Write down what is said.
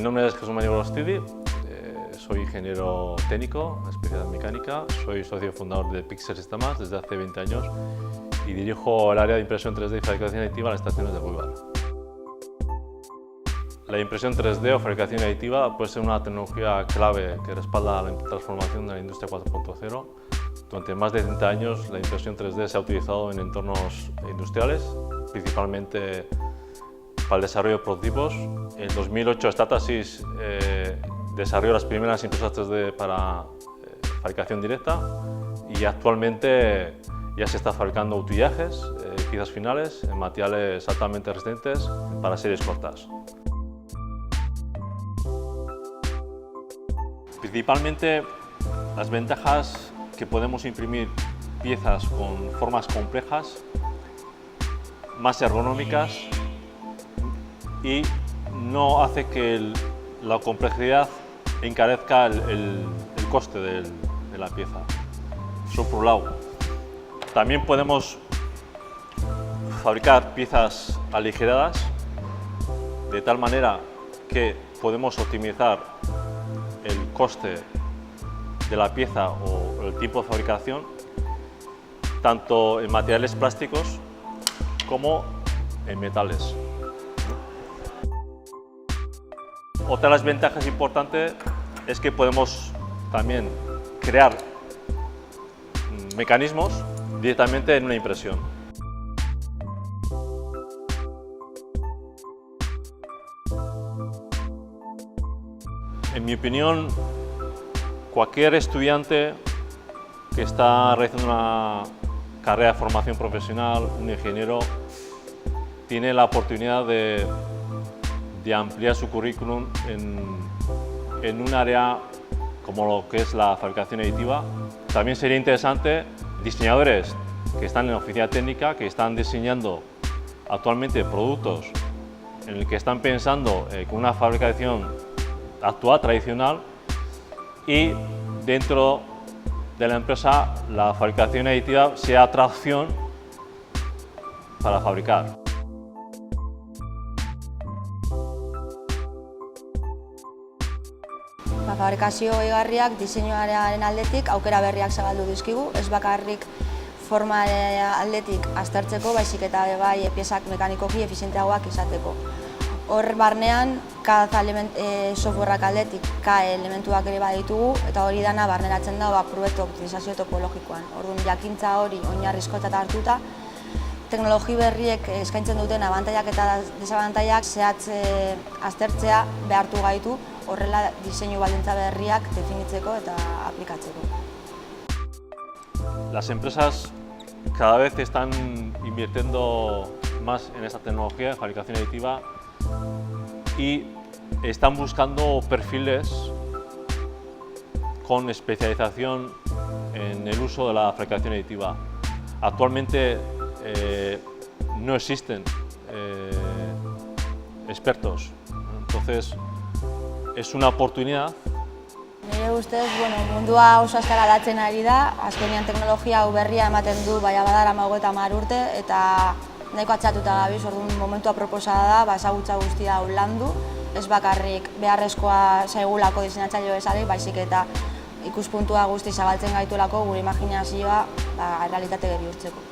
nombre es Jesús María Golostidi, soy ingeniero técnico, especialidad en mecánica, soy socio fundador de Pixel Sistemas desde hace 20 años y dirijo el área de impresión 3D y fabricación aditiva en las estaciones de Buibar. La impresión 3D o fabricación aditiva puede ser una tecnología clave que respalda la transformación de la industria 4.0. Durante más de 30 años la impresión 3D se ha utilizado en entornos industriales, principalmente para el desarrollo de prototipos. En 2008 Stratasys desarrolló las primeras impresoras 3D para fabricación directa y actualmente ya se está fabricando utillajes, piezas finales en materiales altamente resistentes para series cortas. Principalmente las ventajas que podemos imprimir piezas con formas complejas, más ergonómicas y no hace que la complejidad encarezca el coste de la pieza. Eso por un lado. También podemos fabricar piezas aligeradas de tal manera que podemos optimizar el coste de la pieza o el tiempo de fabricación, tanto en materiales plásticos como en metales. Otra de las ventajas importantes es que podemos también crear mecanismos directamente en una impresión. En mi opinión, cualquier estudiante que está realizando una carrera de formación profesional, un ingeniero, tiene la oportunidad de ampliar su currículum en un área como lo que es la fabricación aditiva. También sería interesante diseñadores que están en la oficina técnica, que están diseñando actualmente productos en el que están pensando con una fabricación actual, tradicional, y dentro de la empresa la fabricación aditiva sea otra opción para fabricar. Fabrikazio igarriak diseinuaren aldetik aukera berriak zabaldu dizkigu, ez bakarrik forma aldetik aztertzeko, baizik eta bai piezak mekanikoki efizienteagoak izateko. Hor barnean, cada softwareak aldetik elementuak ere baditugu eta hori dana barneratzen da proiektu optimizazio topologikoan. Orduan, jakintza hori oinarrizkotzat hartuta, teknologi berriek eskaintzen duten abantailak eta desabantailak zehatz aztertzea behartu gaitu, horrela diseinu baldintza berriak definitzeko eta aplikatzeko. Las empresas cada vez están invirtiendo más en esta tecnología de fabricación aditiva y están buscando perfiles con especialización en el uso de la fabricación aditiva. Actualmente no existen expertos, entonces es una oportunidad. Nire ustez, mundua oso azkar aldatzen ari da, azkenean teknologia hau berria ematen du badara 30 urte eta nahiko atzatuta gabiz, orduan momentua proposada da, ezagutza guztia hau landu, ez bakarrik beharrezkoa zaigulako diseinatzaile bezala, baizik eta ikuspuntua guzti zabaltzen gaituelako gure imaginazioa errealitate bihurtzeko.